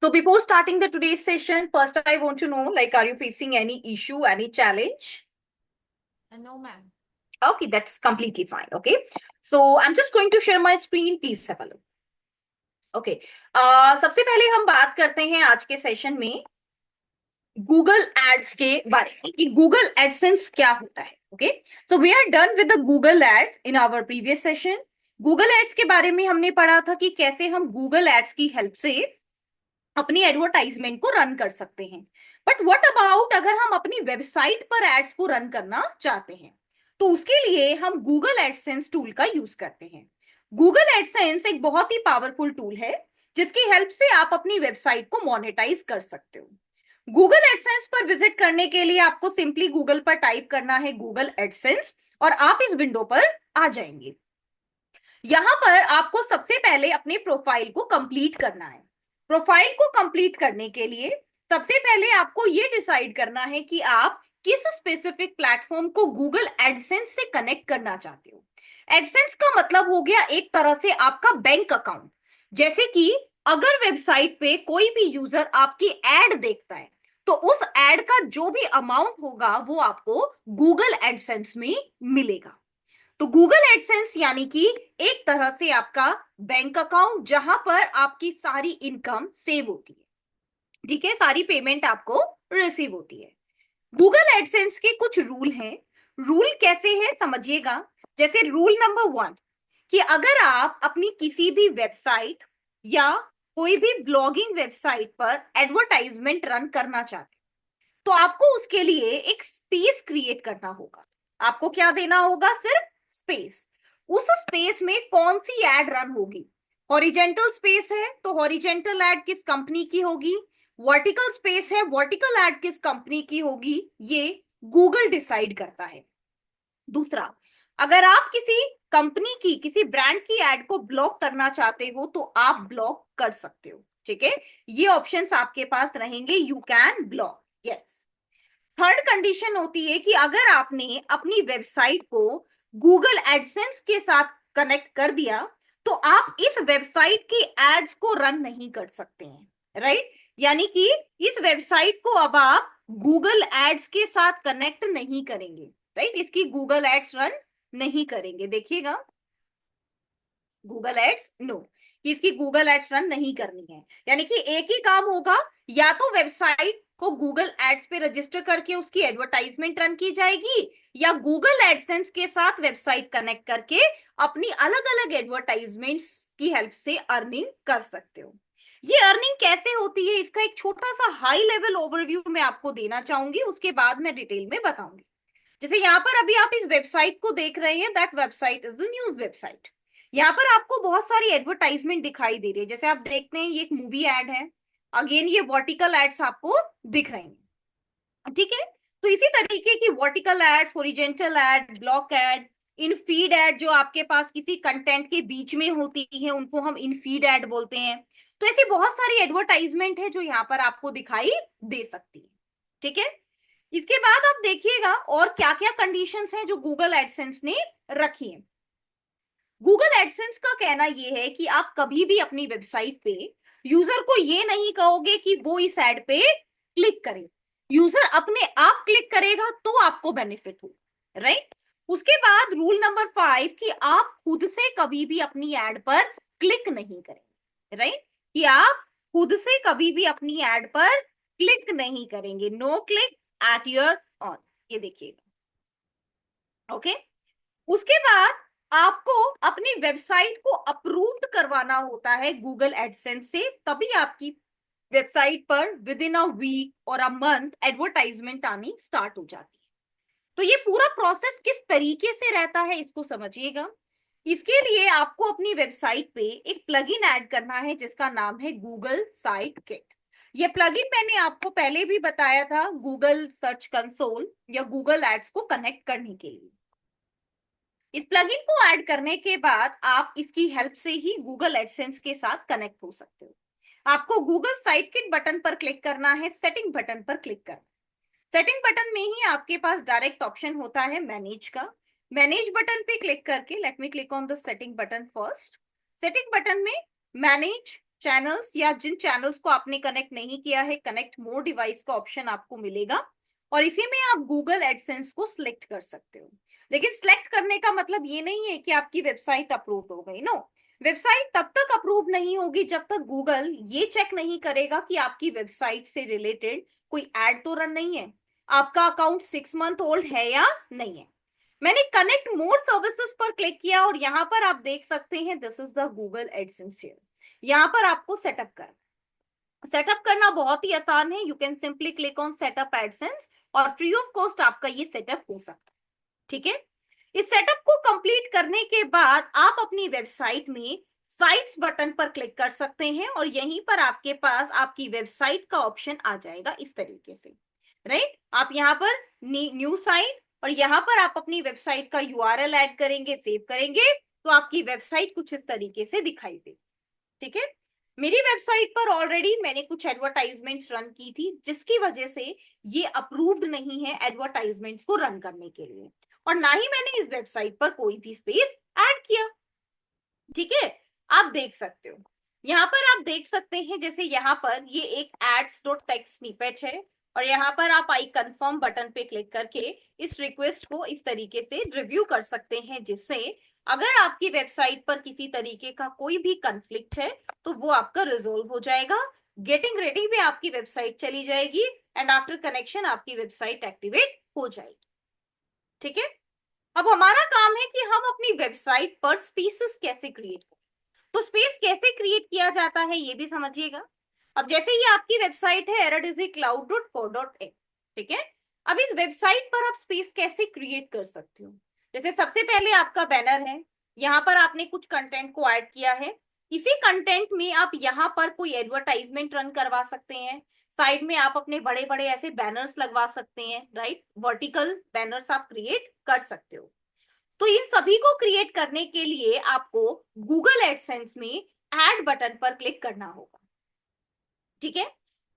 So before starting the today's session, first I want to know, like, are you facing any issue, any challenge? No, ma'am. Okay, that's completely fine. Okay, so I'm just going to share my screen. Please have a look. Okay, सबसे पहले हम बात करते हैं आज के session में Google ads के बारे में कि गूगल एडसेंस क्या होता है. Okay, so we are done with the Google ads in our previous session. Google ads के बारे में हमने पढ़ा था कि कैसे हम गूगल एड्स की हेल्प से अपनी एडवर्टाइजमेंट को रन कर सकते हैं. बट व्हाट अबाउट अगर हम अपनी वेबसाइट पर एड्स को रन करना चाहते हैं, तो उसके लिए हम गूगल एडसेंस टूल का यूज करते हैं. गूगल एडसेंस एक बहुत ही पावरफुल टूल है जिसकी हेल्प से आप अपनी वेबसाइट को मोनेटाइज कर सकते हो. गूगल एडसेंस पर विजिट करने के लिए आपको सिंपली गूगल पर टाइप करना है गूगल एडसेंस और आप इस विंडो पर आ जाएंगे. यहां पर आपको सबसे पहले अपने प्रोफाइल को कंप्लीट करना है. प्रोफाइल को कंप्लीट करने के लिए सबसे पहले आपको ये डिसाइड करना है कि आप किस स्पेसिफिक प्लेटफॉर्म को गूगल एडसेंस से कनेक्ट करना चाहते हो. एडसेंस का मतलब हो गया एक तरह से आपका बैंक अकाउंट. जैसे कि अगर वेबसाइट पे कोई भी यूजर आपकी एड देखता है तो उस एड का जो भी अमाउंट होगा वो आपको गूगल एडसेंस में मिलेगा. तो गूगल एडसेंस यानी कि एक तरह से आपका बैंक अकाउंट जहां पर आपकी सारी इनकम सेव होती है. ठीक है, सारी पेमेंट आपको रिसीव होती है. गूगल एडसेंस के कुछ रूल हैं. रूल कैसे है समझिएगा. जैसे रूल नंबर 1 कि अगर आप अपनी किसी भी वेबसाइट या कोई भी ब्लॉगिंग वेबसाइट पर एडवर्टाइजमेंट रन करना चाहते तो आपको उसके लिए एक स्पेस क्रिएट करना होगा. आपको क्या देना होगा? सिर्फ स्पेस. उस स्पेस में कौन सी एड रन होगी? हॉरिजेंटल स्पेस है तो हॉरिजेंटल एड किस कंपनी की होगी, वर्टिकल स्पेस है वर्टिकल एड किस कंपनी की होगी, ये गूगल डिसाइड करता है. दूसरा, अगर आप किसी कंपनी की किसी ब्रांड की एड को ब्लॉक करना चाहते हो तो आप ब्लॉक कर सकते हो. ठीक है, ये ऑप्शंस आपके पास रहेंगे. You can block. Yes. Third condition होती है कि अगर आपने अपनी वेबसाइट को गूगल एडसेंस के साथ कनेक्ट कर दिया तो आप इस वेबसाइट की एड्स को रन नहीं कर सकते हैं. राइट, यानी कि इस वेबसाइट को अब आप गूगल एड्स के साथ कनेक्ट नहीं करेंगे. राइट, इसकी गूगल एड्स रन नहीं करेंगे. देखिएगा, गूगल एड्स नो, इसकी गूगल एड्स रन नहीं करनी है. यानी कि एक ही काम होगा, या तो वेबसाइट को गूगल एड्स पे रजिस्टर करके उसकी एडवर्टाइजमेंट रन की जाएगी या गूगल एडसेंस के साथ वेबसाइट कनेक्ट करके अपनी अलग अलग एडवर्टाइजमेंट्स की हेल्प से अर्निंग कर सकते हो. ये अर्निंग कैसे होती है इसका एक छोटा सा हाई लेवल ओवरव्यू मैं आपको देना चाहूंगी, उसके बाद मैं डिटेल में बताऊंगी. जैसे यहाँ पर अभी आप इस वेबसाइट को देख रहे हैं, that website is the news website. यहाँ पर आपको बहुत सारी एडवर्टाइजमेंट दिखाई दे रही है. जैसे आप देखते हैं ये एक मूवी एड है. अगेन ये वर्टिकल एड्स आपको दिख रहे हैं. ठीक है, तो इसी तरीके की vertical ads, horizontal ad, block ad, in feed ad जो आपके पास किसी कंटेंट के बीच में होती है उनको हम इन फीड एड बोलते हैं. तो ऐसी बहुत सारी एडवर्टाइजमेंट है जो यहाँ पर आपको दिखाई दे सकती है. ठीक है, इसके बाद आप देखिएगा और क्या क्या कंडीशंस हैं जो गूगल एडसेंस ने रखी है. गूगल एडसेंस का कहना यह है कि आप कभी भी अपनी वेबसाइट पे यूजर को ये नहीं कहोगे कि वो इस एड पे क्लिक करे. यूजर अपने आप क्लिक करेगा तो आपको बेनिफिट हो. राइट, उसके बाद रूल नंबर 5 कि आप खुद से कभी भी अपनी एड पर क्लिक नहीं करेंगे. राइट, कि आप खुद से कभी भी अपनी एड पर क्लिक नहीं करेंगे. No click at your own, ये देखिएगा. ओके, उसके बाद आपको अपनी वेबसाइट को अप्रूव्ड करवाना होता है गूगल एडसेंस से, तभी आपकी वेबसाइट पर विद इन अ वीक और अ मंथ एडवर्टाइजमेंट आनी स्टार्ट हो जाती है. तो ये पूरा प्रोसेस किस तरीके से रहता है इसको समझिएगा. इसके लिए आपको अपनी वेबसाइट पे एक प्लगइन ऐड करना है जिसका नाम है गूगल साइट किट. ये प्लगइन मैंने आपको पहले भी बताया था गूगल सर्च कंसोल या गूगल एड्स को कनेक्ट करने के लिए. इस प्लगइन को ऐड करने के बाद आप इसकी हेल्प से ही गूगल एडसेंस के साथ कनेक्ट हो सकते हो. आपको गूगल साइट किट बटन पर क्लिक करना है, सेटिंग बटन पर क्लिक करना. सेटिंग बटन में ही आपके पास डायरेक्ट ऑप्शन होता है मैनेज का. मैनेज बटन पे क्लिक करके, late me click on the setting button first. Setting button में मैनेज चैनल्स या जिन चैनल्स को आपने कनेक्ट नहीं किया है, कनेक्ट मोर डिवाइस का ऑप्शन आपको मिलेगा और इसी में आप गूगल एडसेंस को सिलेक्ट कर सकते हो। लेकिन सिलेक्ट करने का मतलब ये नहीं है कि आपकी वेबसाइट अप्रूव हो गई। नो, वेबसाइट तब तक अप्रूव नहीं होगी जब तक गूगल ये चेक नहीं करेगा कि आपकी वेबसाइट से रिलेटेड कोई एड तो रन नहीं है, आपका अकाउंट 6 मंथ ओल्ड है या नहीं है। मैंने कनेक्ट मोर सर्विसेज पर क्लिक किया और यहां पर आप देख सकते हैं this is the Google AdSense here. यहां पर आपको सेटअप करना बहुत ही आसान है। You can simply click on setup AdSense और फ्री ऑफ कॉस्ट आपका ये सेटअप हो सकता है। ठीक है, इस सेटअप को कंप्लीट करने के बाद आप अपनी वेबसाइट में साइट्स बटन पर क्लिक कर सकते हैं और यहीं पर आपके पास आपकी वेबसाइट का ऑप्शन आ जाएगा इस तरीके से। राइट, आप यहाँ पर न्यू साइट और यहाँ पर आप अपनी वेबसाइट का यूआरएल ऐड करेंगे, सेव करेंगे तो आपकी वेबसाइट कुछ इस तरीके से दिखाई देगी। ठीक है, मेरी वेबसाइट पर ऑलरेडी मैंने कुछ एडवर्टाइजमेंट्स रन की थी जिसकी वजह से ये अप्रूव्ड नहीं है एडवर्टाइजमेंट्स को रन करने के लिए, और ना ही मैंने इस वेबसाइट पर कोई भी स्पेस ऐड किया। ठीक है, आप देख सकते हो, यहाँ पर आप देख सकते हैं जैसे यहाँ पर ये एक ads.txt स्निपेट है और यहाँ पर आप आई कंफर्म बटन पे क्लिक करके इस रिक्वेस्ट को इस तरीके से रिव्यू कर सकते हैं, जिससे अगर आपकी वेबसाइट पर किसी तरीके का कोई भी कंफ्लिक्ट है तो वो आपका रिजोल्व हो जाएगा। गेटिंग रेडी पे आपकी वेबसाइट चली जाएगी एंड आफ्टर कनेक्शन आपकी वेबसाइट एक्टिवेट हो जाएगी। ठीक है, अब हमारा काम है कि हम अपनी वेबसाइट पर स्पेसेस कैसे क्रिएट करें। तो स्पेस कैसे क्रिएट किया जाता है ये भी समझिएगा। अब जैसे ये आपकी वेबसाइट है eradizzycloud.co.in, ठीक है, अब इस वेबसाइट पर आप स्पेस कैसे क्रिएट कर सकते हो। जैसे सबसे पहले आपका बैनर है, यहाँ पर आपने कुछ कंटेंट को ऐड किया है, इसी कंटेंट में आप यहाँ पर कोई एडवर्टाइजमेंट रन करवा सकते हैं। साइड में आप अपने बड़े बड़े ऐसे बैनर्स लगवा सकते हैं, राइट, वर्टिकल बैनर्स आप क्रिएट कर सकते हो। तो इन सभी को क्रिएट करने के लिए आपको गूगल एडसेंस में ऐड बटन पर क्लिक करना होगा। ठीक है,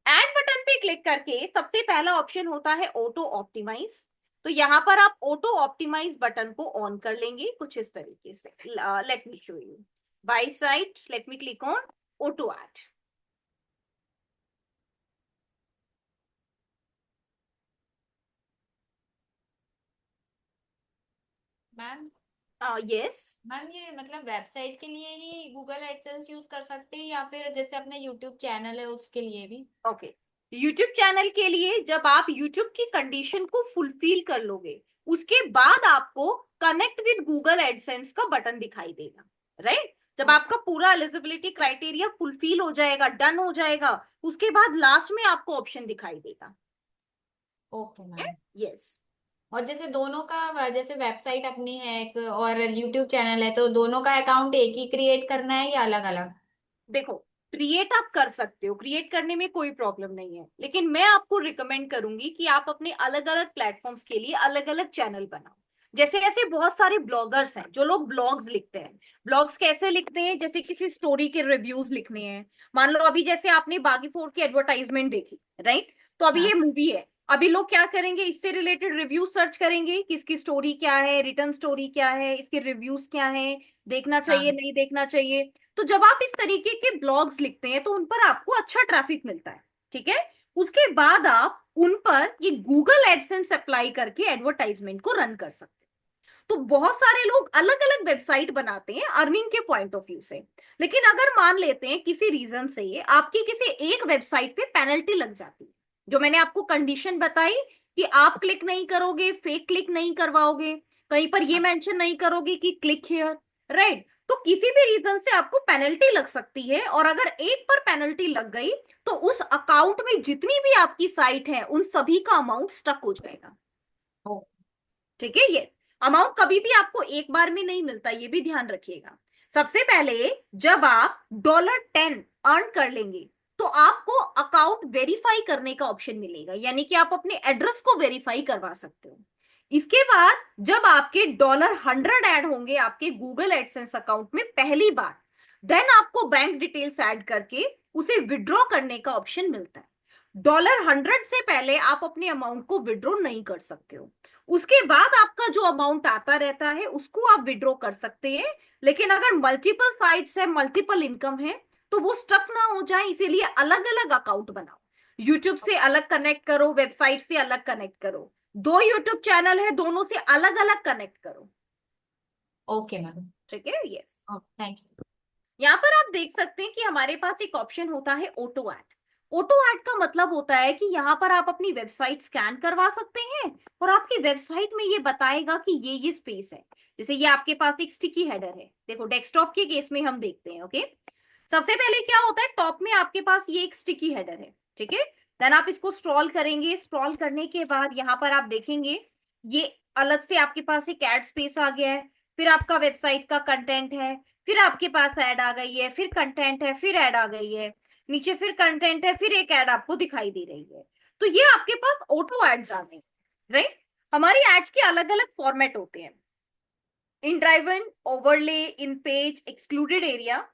ऐड बटन पे क्लिक करके सबसे पहला ऑप्शन होता है ऑटो ऑप्टिमाइज। तो यहां पर आप ऑटो ऑप्टिमाइज बटन को ऑन कर लेंगे कुछ इस तरीके से। Late me show you by side, late me click on auto add. Ma'am yes, ma'am ये मतलब वेबसाइट के लिए ही गूगल एडसेंस यूज कर सकते हैं या फिर जैसे अपने यूट्यूब चैनल है उसके लिए भी? ओके, यूट्यूब चैनल के लिए जब आप यूट्यूब की कंडीशन को फुलफिल कर लोगे उसके बाद आपको कनेक्ट विद गूगल एडसेंस का बटन दिखाई देगा। राइट, जब आपका पूरा एलिजिबिलिटी क्राइटेरिया फुलफिल हो जाएगा, डन हो जाएगा, उसके बाद लास्ट में आपको ऑप्शन दिखाई देगा। Okay ma'am. यस, और जैसे दोनों का जैसे वेबसाइट अपनी है एक और यूट्यूब चैनल है तो दोनों का अकाउंट एक ही क्रिएट करना है या अलग अलग? देखो, क्रिएट आप कर सकते हो, क्रिएट करने में कोई प्रॉब्लम नहीं है, लेकिन मैं आपको रिकमेंड करूंगी कि आप अपने अलग अलग प्लेटफॉर्म्स के लिए अलग अलग चैनल बनाओ। जैसे ऐसे बहुत सारे ब्लॉगर्स हैं जो लोग ब्लॉग्स लिखते हैं। ब्लॉग्स कैसे लिखते हैं, जैसे किसी स्टोरी के रिव्यूज लिखने हैं। मान लो अभी जैसे आपने बागी फोर्ट की एडवर्टाइजमेंट देखी, राइट, तो अभी हाँ ये मूवी है, अभी लोग क्या करेंगे, इससे रिलेटेड रिव्यू सर्च करेंगे कि इसकी स्टोरी क्या है, रिटर्न स्टोरी क्या है, इसके रिव्यूज क्या है, देखना चाहिए हाँ। नहीं देखना चाहिए। तो जब आप इस तरीके के ब्लॉग्स लिखते हैं तो उन पर आपको अच्छा ट्रैफिक मिलता है। ठीक है, उसके बाद आप उन पर ये गूगल एडसेंस अप्लाई करके एडवर्टाइजमेंट को रन कर सकते हैं। तो बहुत सारे लोग अलग अलग वेबसाइट बनाते हैं अर्निंग के पॉइंट ऑफ व्यू से, लेकिन अगर मान लेते हैं किसी रीजन से आपकी किसी एक वेबसाइट पे पेनल्टी लग जाती है, जो मैंने आपको कंडीशन बताई कि आप क्लिक नहीं करोगे, फेक क्लिक नहीं करवाओगे, कहीं पर ये मेंशन नहीं करोगे कि क्लिक हियर, राइट, तो किसी भी रीजन से आपको पेनल्टी लग सकती है। और अगर एक पर पेनल्टी लग गई तो उस अकाउंट में जितनी भी आपकी साइट है उन सभी का अमाउंट स्टक हो जाएगा। ओ, ठीक है, यस, अमाउंट कभी भी आपको एक बार में नहीं मिलता, ये भी ध्यान रखिएगा। सबसे पहले जब आप $10 अर्न कर लेंगे तो आपको अकाउंट वेरीफाई करने का ऑप्शन मिलेगा, यानी कि आप अपने एड्रेस को वेरीफाई करवा सकते हो। इसके बाद जब आपके $100 ऐड होंगे आपके गूगल एडसेंस अकाउंट में पहली बार, देन आपको बैंक डिटेल्स ऐड करके उसे विड्रॉ करने का ऑप्शन मिलता है। $100 से पहले आप अपने अमाउंट को विड्रॉ नहीं कर सकते हो। उसके बाद आपका जो अमाउंट आता रहता है उसको आप विड्रॉ कर सकते हैं। लेकिन अगर मल्टीपल साइट्स है, मल्टीपल इनकम है, तो वो स्ट्रक ना हो जाए, इसीलिए अलग अलग अकाउंट बनाओ। यूट्यूब से अलग कनेक्ट करो, वेबसाइट से अलग कनेक्ट करो। दो यूट्यूब चैनल है, दोनों से अलग अलग कनेक्ट करो। Okay ma'am. ठीक है, यस। Thank you. यहाँ पर आप देख सकते हैं कि हमारे पास एक ऑप्शन होता है ऑटो ऐड। ऑटो ऐड का मतलब होता है कि यहाँ पर आप अपनी वेबसाइट स्कैन करवा सकते हैं और आपकी वेबसाइट में ये बताएगा कि ये स्पेस है। जैसे ये आपके पास एक स्टिकी हेडर है, देखो डेस्कटॉप के केस में हम देखते हैं। ओके, सबसे पहले क्या होता है, टॉप में आपके पास ये एक स्टिकी हेडर है, ठीक है। देन आप इसको स्क्रॉल करेंगे, स्क्रॉल करने के बाद यहाँ पर आप देखेंगे ये अलग से आपके पास एक एड स्पेस आ गया है। फिर आपका वेबसाइट का कंटेंट है, फिर आपके पास ऐड आ गई है, फिर कंटेंट है, फिर ऐड आ गई है, नीचे फिर कंटेंट है, फिर एक ऐड आपको दिखाई दे रही है। तो ये आपके पास ऑटो एड्स आ गए, राइट। हमारी एड्स के अलग अलग फॉर्मेट होते हैं, in driven, overlay, in page, excluded area.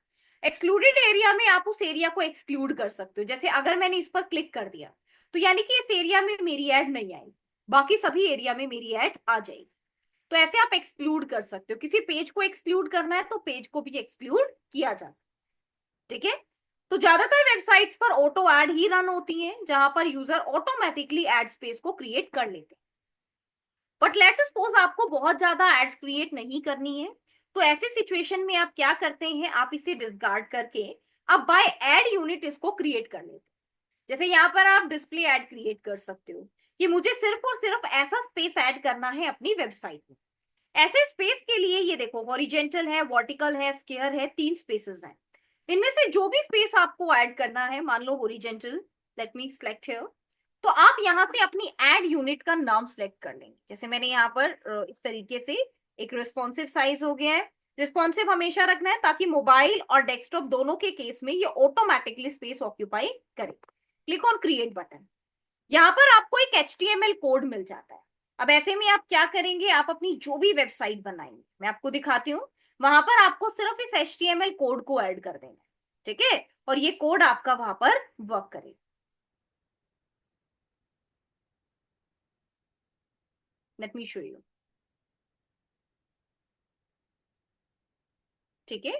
Excluded area में आप उस एरिया को एक्सक्लूड कर सकते हो। जैसे अगर मैंने इस पर क्लिक कर दिया तो यानी कि इस एरिया में मेरी एड नहीं आई, बाकी सभी एरिया में मेरी एड्स आ जाएगी। तो ऐसे आप एक्सक्लूड कर सकते हो। किसी पेज को एक्सक्लूड करना है तो पेज को भी एक्सक्लूड किया जा सकता है, ठीक है। तो ज्यादातर वेबसाइट्स पर ऑटो ऐड ही रन होती हैं, जहां पर यूजर ऑटोमेटिकली एड स्पेस को क्रिएट कर लेते हैं। बट लेट्स सपोज आपको बहुत ज्यादा एड्स क्रिएट नहीं करनी है, तो ऐसे सिचुएशन में आप क्या करते हैं, आप इसे डिसगार्ड करके आप बाय एड यूनिट इसको क्रिएट कर लेते हैं। जैसे यहाँ पर आप डिस्प्ले एड क्रिएट कर सकते हो कि मुझे सिर्फ और सिर्फ ऐसा स्पेस ऐड करना है अपनी वेबसाइट में। ऐसे स्पेस के लिए ये देखो, हॉरिजेंटल है, वर्टिकल है, स्क्वायर है, 3 स्पेसेस हैं। इनमें से जो भी स्पेस आपको ऐड करना है, मान लो horizontal, let me select here, तो आप यहां से अपनी ऐड यूनिट का नाम सिलेक्ट कर लेंगे। जैसे मैंने यहाँ पर इस तरीके से एक रिस्पॉन्सिव साइज हो गया है। रिस्पॉन्सिव हमेशा रखना है ताकि मोबाइल और डेस्कटॉप दोनों के केस में ये ऑटोमेटिकली स्पेस ऑक्यूपाई करे। Click on create button. यहाँ पर आपको एक HTML कोड मिल जाता है। अब ऐसे में आप क्या करेंगे, आप अपनी जो भी वेबसाइट बनाएंगे, मैं आपको दिखाती हूँ, वहां पर आपको सिर्फ इस HTML कोड को ऐड कर देना है, ठीक है। और ये कोड आपका वहां पर वर्क करेगा। लेट मी शो यू, ठीक है।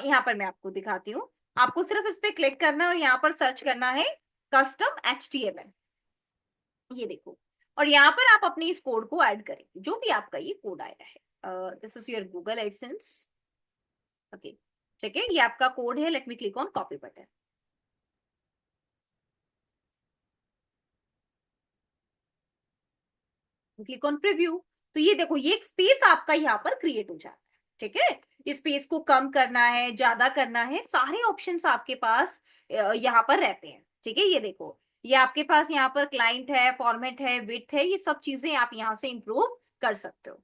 यहाँ पर मैं आपको दिखाती हूँ। आपको सिर्फ इस पे क्लिक करना है और यहाँ पर सर्च करना है कस्टम HTML, ये देखो। और यहाँ पर आप अपने इस कोड को ऐड करेंगे, जो भी आपका ये कोड आया है। This is your Google AdSense, okay, ठीक है। ये आपका कोड है, late me click on copy button, click on preview. तो ये देखो, ये एक स्पेस आपका यहाँ पर क्रिएट हो जाता है, ठीक है। इस स्पेस को कम करना है, ज्यादा करना है, सारे ऑप्शंस आपके पास यहाँ पर रहते हैं, ठीक है। ये देखो, ये आपके पास यहाँ पर क्लाइंट है, फॉर्मेट है, विड्थ है, ये सब चीजें आप यहाँ से इंप्रूव कर सकते हो।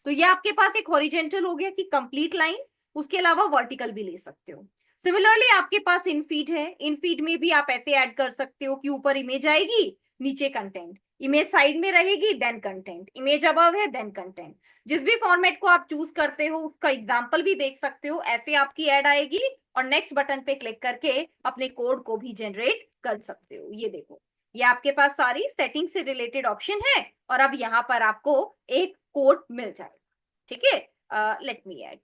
तो ये आपके पास एक हॉरिजेंटल हो गया कि कंप्लीट लाइन, उसके अलावा वर्टिकल भी ले सकते हो। सिमिलरली आपके पास इनफीड है, इनफीड में भी आप ऐसे ऐड कर सकते हो कि ऊपर इमेज आएगी, नीचे कंटेंट, इमेज साइड में रहेगी, देन कंटेंट, इमेज अबव है, देन कंटेंट। जिस भी फॉर्मेट को आप चूज करते हो उसका एग्जांपल भी देख सकते हो, ऐसे आपकी ऐड आएगी। और नेक्स्ट बटन पे क्लिक करके अपने कोड को भी जनरेट कर सकते हो। ये देखो, ये आपके पास सारी सेटिंग से रिलेटेड ऑप्शन है और अब यहाँ पर आपको एक कोड मिल जाएगा, ठीक है। लेट मी ऐड,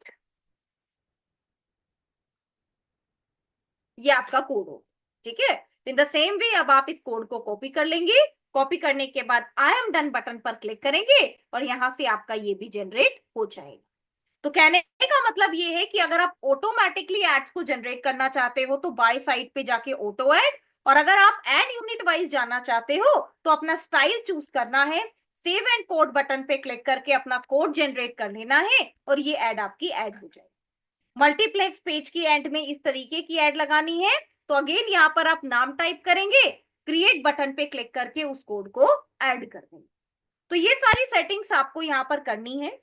ये आपका कोड हो, ठीक है। इन द सेम वे अब आप इस कोड को कॉपी कर लेंगे। कॉपी करने के बाद आई एम डन बटन पर क्लिक करेंगे और यहां से आपका ये भी जनरेट हो जाएगा। तो कहने का मतलब ये है कि अगर आप ऑटोमेटिकली एड्स को जनरेट करना चाहते हो तो बाय साइड पे जाके ऑटो एड, और अगर आप एड यूनिट वाइज जाना चाहते हो तो अपना स्टाइल चूज करना है, सेव एंड कोड बटन पे क्लिक करके अपना कोड जनरेट कर लेना है और ये एड आपकी ऐड हो जाएगी। मल्टीप्लेक्स पेज की एंड में इस तरीके की एड लगानी है तो अगेन यहाँ पर आप नाम टाइप करेंगे, क्रिएट बटन पे क्लिक करके उस कोड को ऐड कर देंगे। तो ये सारी सेटिंग्स आपको यहाँ पर करनी है।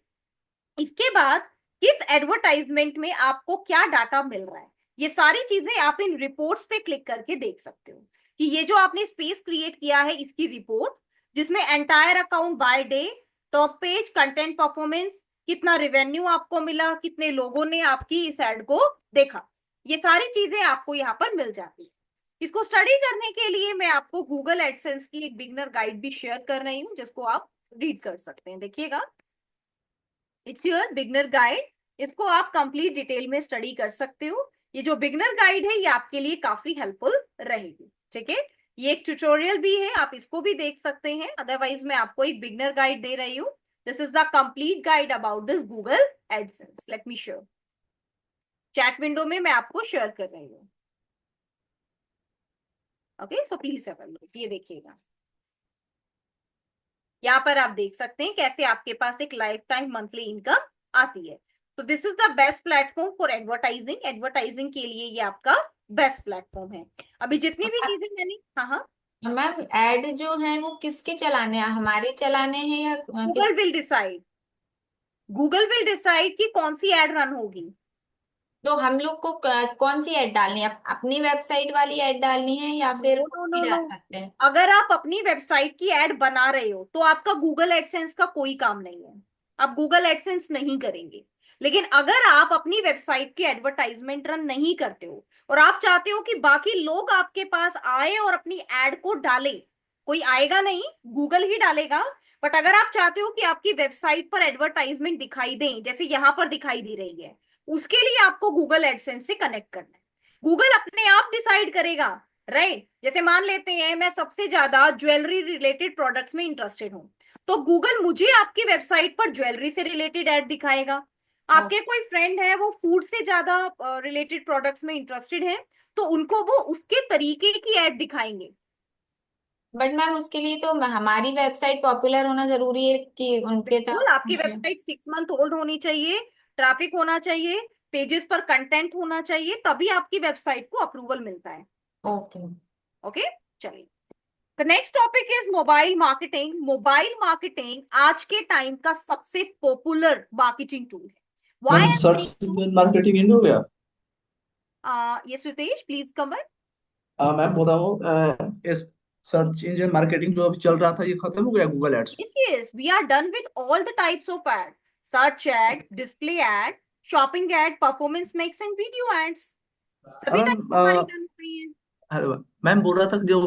इसके बाद इस एडवर्टाइजमेंट में आपको क्या डाटा मिल रहा है, ये सारी चीजें आप इन रिपोर्ट्स पे क्लिक करके देख सकते हो कि ये जो आपने स्पेस क्रिएट किया है इसकी रिपोर्ट, जिसमें entire account by day, top page, content performance, कितना रेवेन्यू आपको मिला, कितने लोगों ने आपकी इस एड को देखा, ये सारी चीजें आपको यहाँ पर मिल जाती है। इसको स्टडी करने के लिए मैं आपको गूगल एडसेंस की एक बिगनर गाइड भी शेयर कर रही हूँ, जिसको आप रीड कर सकते हैं। देखिएगा, इट्स योर बिगनर गाइड, इसको आप कंप्लीट डिटेल में स्टडी कर सकते हो। ये जो बिगनर गाइड है ये आपके लिए काफी हेल्पफुल रहेगी, ठीक है। ये एक ट्यूटोरियल भी है, आप इसको भी देख सकते हैं, अदरवाइज मैं आपको एक बिगनर गाइड दे रही हूँ। This is the complete guide about this Google AdSense. Let me share, chat window में मैं आपको शेयर कर रही हूँ। Okay, so please have a look, ये देखिएगा, यहाँ पर आप देख सकते हैं कैसे आपके पास एक लाइफ टाइम मंथली इनकम आती है। तो this is the best platform for advertising, advertising के लिए ये आपका बेस्ट प्लेटफॉर्म है। अभी जितनी भी चीजें मैंने, हाँ हाँ, मैम एड जो है वो किसके चलाने हैं, हमारे चलाने हैं या किस? Google will decide, Google will decide कि कौन सी एड रन होगी। तो हम लोग को कौन सी ऐड डालनी है, अपनी वेबसाइट वाली ऐड डालनी है या फिर नो कुछ नो भी नो डाल नो, सकते हैं? अगर आप अपनी वेबसाइट की एड बना रहे हो तो आपका गूगल एडसेंस का कोई काम नहीं है, आप गूगल एडसेंस नहीं करेंगे। लेकिन अगर आप अपनी वेबसाइट की एडवर्टाइजमेंट रन नहीं करते हो और आप चाहते हो कि बाकी लोग आपके पास आए और अपनी एड को डाले, कोई आएगा नहीं, गूगल ही डालेगा। बट अगर आप चाहते हो कि आपकी वेबसाइट पर एडवर्टाइजमेंट दिखाई दे जैसे यहां पर दिखाई दे रही है, उसके लिए आपको गूगल एडसेंस से कनेक्ट करना है। गूगल अपने आप डिसाइड करेगा, राइट। जैसे मान लेते हैं मैं सबसे ज्यादा ज्वेलरी रिलेटेड प्रोडक्ट्स में इंटरेस्टेड हूँ, तो गूगल मुझे आपकी वेबसाइट पर ज्वेलरी से रिलेटेड ऐड दिखाएगा। ओ, आपके कोई फ्रेंड है वो फूड से ज्यादा रिलेटेड प्रोडक्ट्स में इंटरेस्टेड है, तो उनको वो उसके तरीके की ऐड दिखाएंगे। बट मैम उसके लिए तो हमारी वेबसाइट पॉपुलर होना जरूरी है कि उनके बिल्कुल, तक। आपकी वेबसाइट 6 मंथ ओल्ड होनी चाहिए, ट्रैफिक होना चाहिए, पेजेस पर कंटेंट होना चाहिए, तभी आपकी वेबसाइट को अप्रूवल मिलता है। ओके। ओके, चलिए, the next topic is mobile marketing. Mobile marketing आज के टाइम का सबसे पॉपुलर मार्केटिंग टूल है। Why I ma'am M search saying so? Engine marketing end हो गया। Yes Ritesh, please come. मैं बोल रहा हूँ इस सर्च इंजन मार्केटिंग जो अभी चल रहा था ये खत्म हो गया Google ads. Yes, yes, we are done with all the types of ad. Search ad, display ad, shopping ad, performance mix and video ads. सभी मैम टाइप्स हमारी डन हो गई है। मैम बोल रहा था कि जो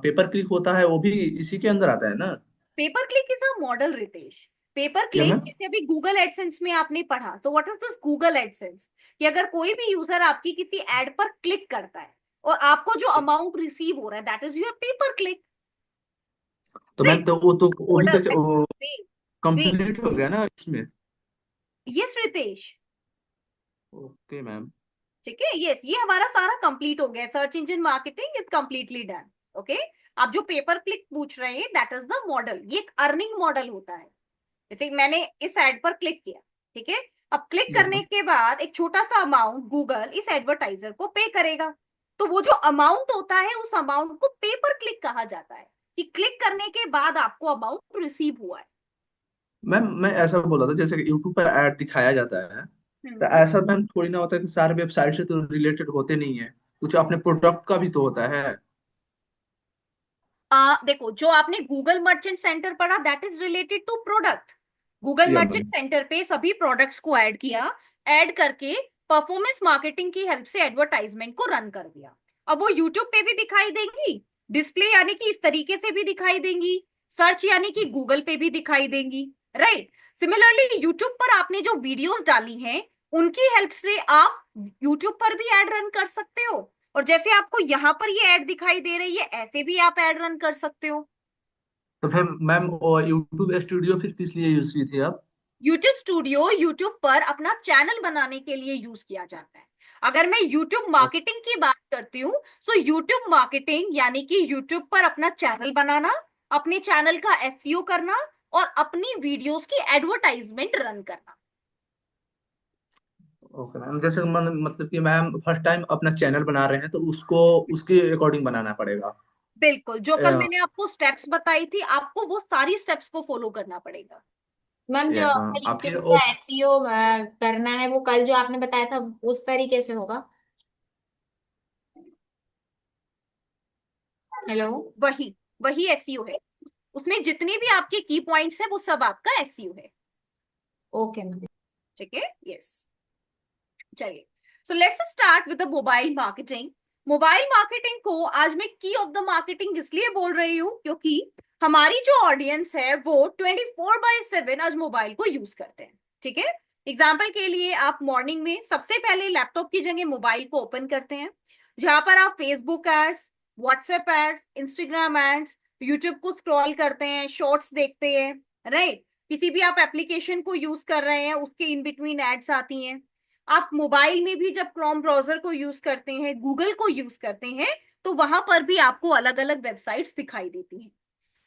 पेपर क्लिक होता है वो भी इसी के अंदर आता है ना। Paper click is a model Ritesh. Paper क्या क्लिक मैम? जैसे अभी गूगल एडसेंस में आपने पढ़ा, तो what is this Google AdSense, कि अगर कोई भी यूजर आपकी किसी एड पर क्लिक करता है और आपको जो अमाउंट रिसीव हो रहा है that is your paper click, तो मैम राइट। वो भी मॉडल, तो वे वे कंप्लीट हो गया ना इसमें। Yes Ritesh, okay ma'am. ठीक है, यस, ये हमारा सारा कंप्लीट हो गया। Search engine marketing is completely done. Okay, आप जो पेपर क्लिक पूछ रहे हैं दैट इज द मॉडल, ये एक अर्निंग मॉडल होता है। जैसे मैंने इस एड पर क्लिक किया, ठीक है, अब क्लिक यस करने मैम। के बाद एक छोटा सा अमाउंट गूगल इस एडवर्टाइजर को पे करेगा। तो वो जो अमाउंट होता है उस अमाउंट को पेपर क्लिक कहा जाता है, कि क्लिक करने के बाद आपको अमाउंट रिसीव हुआ है। मैम मैं ऐसा बोल रहा था जैसे कि यूट्यूब पर ऐड दिखाया जाता है, तो हम्म। ऐसा मैम थोड़ी ना होता है कि सारे वेबसाइट से तो रिलेटेड होते नहीं है, कुछ अपने प्रोडक्ट का भी तो होता है। देखो, जो आपने गूगल मर्चेंट सेंटर पढ़ा that is related to product. Google या मर्चेंट मैम। सेंटर पे सभी प्रोडक्ट्स को ऐड किया, ऐड करके परफॉर्मेंस मार्केटिंग की हेल्प से एडवर्टाइजमेंट को रन कर दिया। अब वो यूट्यूब पे भी दिखाई देंगी, डिस्प्ले यानी कि इस तरीके से भी दिखाई देंगी, सर्च यानी कि गूगल पे भी दिखाई देंगी, राइट। सिमिलरली यूट्यूब पर आपने जो वीडियोस डाली हैं उनकी हेल्प से आप यूट्यूब पर भी ऐड रन कर सकते हो, और जैसे आपको यहाँ पर ये ऐड दिखाई दे रही है ऐसे भी आप ऐड रन कर सकते हो। तो फिर मैम यूट्यूब स्टूडियो फिर किस लिए यूज की थी आप? यूट्यूब स्टूडियो यूट्यूब पर अपना चैनल बनाने के लिए यूज किया जाता है। अगर मैं यूट्यूब मार्केटिंग की बात करती हूँ, तो यूट्यूब मार्केटिंग यानी कि यूट्यूब पर अपना चैनल बनाना, अपने चैनल का एसईओ करना और अपनी वीडियोस की एडवर्टाइजमेंट रन करना। ओके मैम, जैसे मतलब कि मैम फर्स्ट टाइम अपना चैनल बना रहे हैं तो उसको उसके अकॉर्डिंग बनाना पड़ेगा। बिल्कुल, जो कल अ, मैंने आपको स्टेप्स बताई थी आपको वो सारी स्टेप्स को फॉलो करना पड़ेगा। मैम जो आपके यूट्यूब का एसईओ करना है वो कल जो आपने बताया था उस तरीके से होगा? हेलो। वही वही एसईओ है, उसमें जितने भी आपके की पॉइंट्स है वो सब आपका एसईओ है, ओके मैम। ठीक है, यस। चलिए, so let's start with the mobile marketing. Mobile marketing को आज मैं की ऑफ द मार्केटिंग इसलिए बोल रही हूँ क्योंकि हमारी जो ऑडियंस है वो 24/7 आज मोबाइल को यूज करते हैं, ठीक है। एग्जाम्पल के लिए आप मॉर्निंग में सबसे पहले लैपटॉप की जगह मोबाइल को ओपन करते हैं, जहां पर आप Facebook ads, WhatsApp ads, Instagram ads, YouTube को स्क्रॉल करते हैं, शॉर्ट्स देखते हैं, राइट। किसी भी आप एप्लीकेशन को यूज कर रहे हैं उसके इन बिटवीन एड्स आती हैं। आप मोबाइल में भी जब क्रोम ब्राउजर को यूज करते हैं, गूगल को यूज करते हैं, तो वहां पर भी आपको अलग अलग वेबसाइट्स दिखाई देती हैं।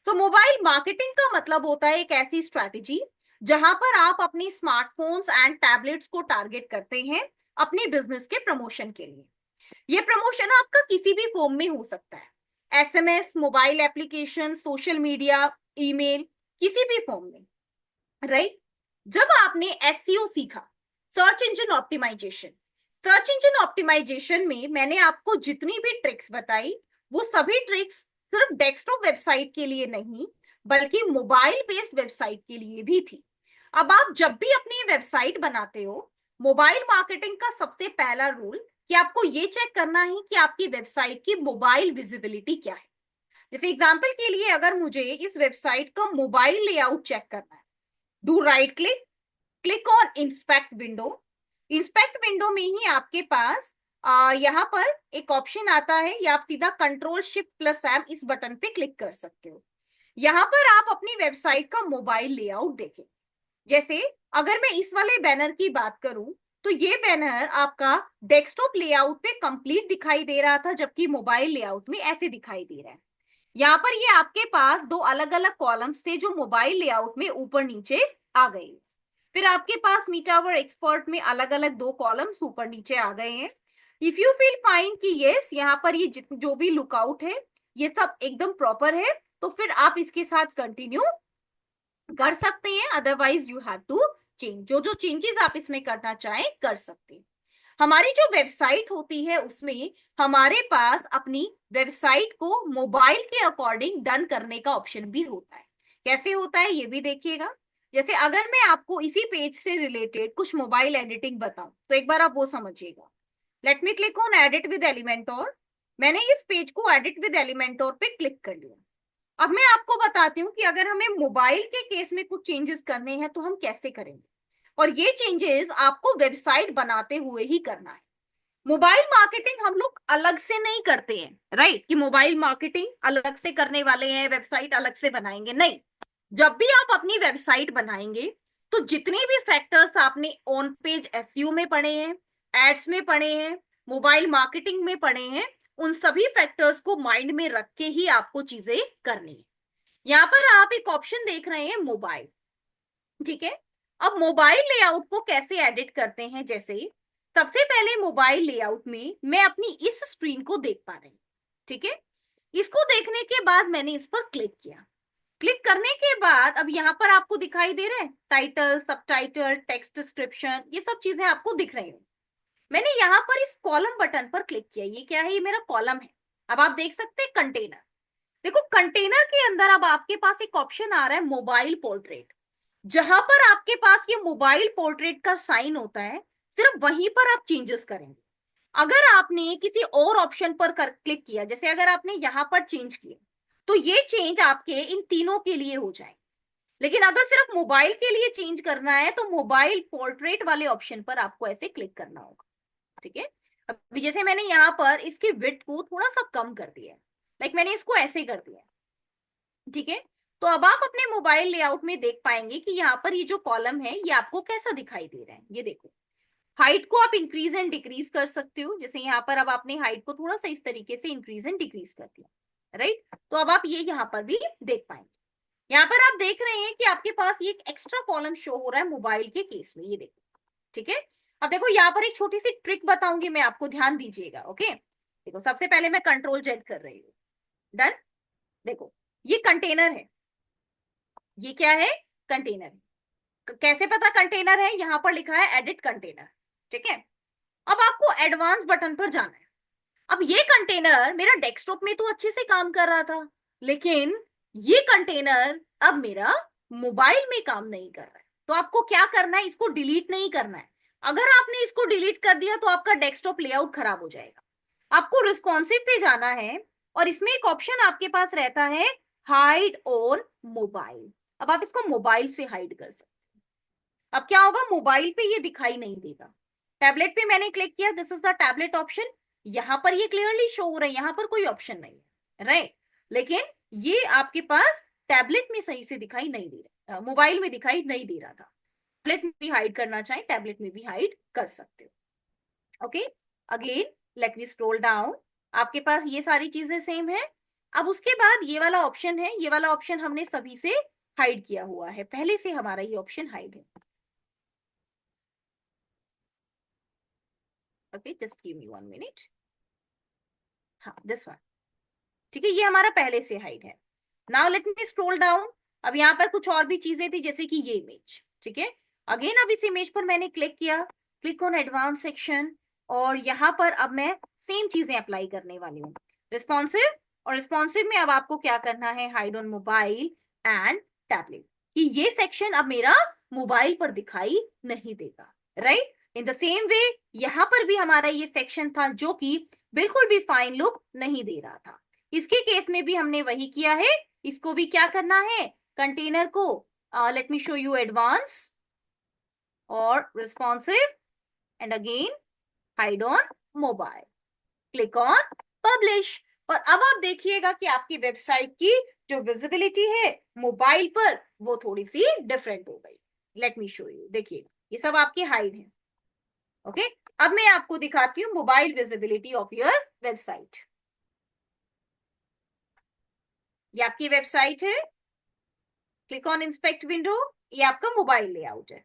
तो मोबाइल मार्केटिंग का मतलब होता है एक ऐसी स्ट्रैटेजी जहां पर आप अपनी स्मार्टफोन्स एंड टैबलेट्स को टारगेट करते हैं अपने बिजनेस के प्रमोशन के लिए। ये प्रमोशन आपका किसी भी फॉर्म में हो सकता है, SMS, mobile application, social media, email, किसी भी फॉर्म में, राइट। जब आपने एसईओ सीखा, search engine optimisation, search engine optimisation में मैंने आपको जितनी भी ट्रिक्स बताई, वो सभी ट्रिक्स सिर्फ डेस्कटॉप वेबसाइट के लिए नहीं बल्कि मोबाइल बेस्ड वेबसाइट के लिए भी थी। अब आप जब भी अपनी वेबसाइट बनाते हो, मोबाइल मार्केटिंग का सबसे पहला रूल कि आपको ये चेक करना है कि आपकी वेबसाइट की मोबाइल विजिबिलिटी क्या है। जैसे एग्जांपल के लिए अगर मुझे इस वेबसाइट का मोबाइल लेआउट चेक करना है, do right click, click on inspect window. Inspect window में ही आपके पास यहाँ पर एक ऑप्शन आता है, या आप सीधा कंट्रोल शिफ्ट प्लस एम इस बटन पे क्लिक कर सकते हो। यहाँ पर आप अपनी वेबसाइट का मोबाइल लेआउट देखें। जैसे अगर मैं इस वाले बैनर की बात करूं, तो ये बैनर आपका डेस्कटॉप लेआउट पे कंप्लीट दिखाई दे रहा था, जबकि मोबाइल लेआउट में ऐसे दिखाई दे रहा है। यहाँ पर ये आपके पास दो अलग अलग कॉलम्स थे जो मोबाइल लेआउट में ऊपर नीचे आ गए। फिर आपके पास मीटावर एक्सपर्ट में अलग अलग दो कॉलम्स ऊपर नीचे आ गए हैं। इफ यू फील फाइन कि यस यहाँ पर ये जो भी लुकआउट है ये सब एकदम प्रॉपर है, तो फिर आप इसके साथ कंटिन्यू कर सकते हैं, otherwise you have to change. जो जो चेंजेस आप इसमें करना चाहें कर सकते हैं। हमारी जो वेबसाइट होती है उसमें हमारे पास अपनी वेबसाइट को मोबाइल के अकॉर्डिंग डन करने का ऑप्शन भी होता है। कैसे होता है ये भी देखिएगा। जैसे अगर मैं आपको इसी पेज से रिलेटेड कुछ मोबाइल एडिटिंग बताऊं, तो एक बार आप वो समझिएगा। Let me click on edit with Elementor. मैंने इस पेज को एडिट विद एलिमेंटोर पे क्लिक कर लिया। अब मैं आपको बताती हूँ कि अगर हमें मोबाइल के केस में कुछ चेंजेस करने हैं तो हम कैसे करेंगे, और ये चेंजेस आपको वेबसाइट बनाते हुए ही करना है। मोबाइल मार्केटिंग हम लोग अलग से नहीं करते हैं, राइट, कि मोबाइल मार्केटिंग अलग से करने वाले हैं, वेबसाइट अलग से बनाएंगे, नहीं। जब भी आप अपनी वेबसाइट बनाएंगे तो जितने भी फैक्टर्स आपने ऑन पेज एसईओ में पढ़े हैं, एड्स में पढ़े हैं, मोबाइल मार्केटिंग में पढ़े हैं, उन सभी फैक्टर्स को माइंड में रख के ही आपको चीजें करनी है। यहाँ पर आप एक ऑप्शन देख रहे हैं मोबाइल, ठीक है। अब मोबाइल लेआउट को कैसे एडिट करते हैं, जैसे सबसे पहले मोबाइल लेआउट में मैं अपनी इस स्क्रीन को देख पा रही हूँ, ठीक है। इसको देखने के बाद मैंने इस पर क्लिक किया। क्लिक करने के बाद अब यहाँ पर आपको दिखाई दे रहा है टाइटल, सबटाइटल, टेक्स्ट डिस्क्रिप्शन, ये सब चीजें आपको दिख रही हैं। मैंने यहाँ पर इस कॉलम बटन पर क्लिक किया। ये क्या है, ये मेरा कॉलम है। अब आप देख सकते हैं कंटेनर। देखो कंटेनर के अंदर अब आपके पास एक ऑप्शन आ रहा है मोबाइल पोर्ट्रेट। जहां पर आपके पास ये मोबाइल पोर्ट्रेट का साइन होता है, सिर्फ वहीं पर आप चेंजेस करेंगे। अगर आपने किसी और ऑप्शन पर क्लिक किया, जैसे अगर आपने यहां पर चेंज किया, तो ये चेंज आपके इन तीनों के लिए हो जाए। लेकिन अगर सिर्फ मोबाइल के लिए चेंज करना है तो मोबाइल पोर्ट्रेट वाले ऑप्शन पर आपको ऐसे क्लिक करना होगा, ठीक है। अभी जैसे मैंने यहाँ पर इसकी विड्थ को थोड़ा सा कम कर दिया है, लाइक मैंने इसको ऐसे कर दिया है, ठीक है। तो अब आप अपने मोबाइल लेआउट में देख पाएंगे कि यहाँ पर ये जो कॉलम है ये आपको कैसा दिखाई दे रहा है। ये देखो, हाइट को आप इंक्रीज एंड डिक्रीज कर सकते हो। जैसे यहाँ पर अब आपने हाइट को थोड़ा सा इस तरीके से इंक्रीज एंड डिक्रीज कर दिया, राइट। तो अब आप ये यहाँ पर भी देख पाएंगे। यहाँ पर आप देख रहे हैं कि आपके पास ये एक एक्स्ट्रा कॉलम शो हो रहा है मोबाइल के केस में, ये देखो, ठीक है। अब देखो यहाँ पर एक छोटी सी ट्रिक बताऊंगी मैं आपको, ध्यान दीजिएगा, ओके। देखो सबसे पहले मैं कंट्रोल जेड कर रही हूँ, डन। देखो ये कंटेनर है, ये क्या है, कंटेनर है। कैसे पता कंटेनर है, यहाँ पर लिखा है एडिट कंटेनर, ठीक है। अब आपको एडवांस बटन पर जाना है। अब ये कंटेनर मेरा डेस्कटॉप में तो अच्छे से काम कर रहा था, लेकिन ये कंटेनर अब मेरा मोबाइल में काम नहीं कर रहा है। तो आपको क्या करना है, इसको डिलीट नहीं करना है। अगर आपने इसको डिलीट कर दिया तो आपका डेस्कटॉप लेआउट खराब हो जाएगा। आपको रिस्पॉन्सिव पे जाना है और इसमें एक ऑप्शन आपके पास रहता है हाइड ऑन मोबाइल। अब आप इसको मोबाइल से हाइड कर सकते हैं। अब क्या होगा, मोबाइल पे ये दिखाई नहीं देगा। टैबलेट पे मैंने क्लिक किया, this is the tablet option, यहां पर ये क्लियरली शो हो रहा है, यहां पर कोई ऑप्शन नहीं है, राइट। लेकिन ये आपके पास टैबलेट में सही से दिखाई नहीं दे रहा, मोबाइल में दिखाई नहीं दे रहा था। टैबलेट में भी हाइड करना चाहे टैबलेट में भी हाइड कर सकते हो। Okay, again let me scroll down, आपके पास ये सारी चीजें सेम है। अब उसके बाद ये वाला ऑप्शन है, ये वाला ऑप्शन हमने सभी से हाइड किया हुआ है, पहले से हमारा ये ऑप्शन हाइड है। Okay, just give me 1 minute. हाँ, दिस वन, ठीक है, ये हमारा पहले से हाइड है। Now let me scroll down. अब यहाँ पर कुछ और भी चीजें थी, जैसे कि ये इमेज, ठीक है। अगेन अब इस इमेज पर मैंने क्लिक किया, क्लिक ऑन एडवांस सेक्शन, और यहाँ पर अब मैं सेम चीजें अप्लाई करने वाली हूँ, रिस्पॉन्सिव। और रिस्पॉन्सिव में अब आपको क्या करना है, hide on mobile and tablet, कि ये सेक्शन अब मेरा मोबाइल पर दिखाई नहीं देगा, right. In the same way यहाँ पर भी हमारा ये सेक्शन था जो कि बिल्कुल भी फाइन लुक नहीं दे रहा था, इसके केस में भी हमने वही किया है। इसको भी क्या करना है, कंटेनर को let me show you advance और responsive and again hide on mobile, click on publish. और अब आप देखिएगा कि आपकी वेबसाइट की जो विजिबिलिटी है मोबाइल पर वो थोड़ी सी डिफरेंट हो गई। लेट मी शो यू, देखिएगा ये सब आपकी हाइड है। ओके, अब मैं आपको दिखाती हूँ mobile visibility of your website. ये आपकी वेबसाइट है, क्लिक ऑन इंस्पेक्ट विंडो, ये आपका मोबाइल लेआउट है,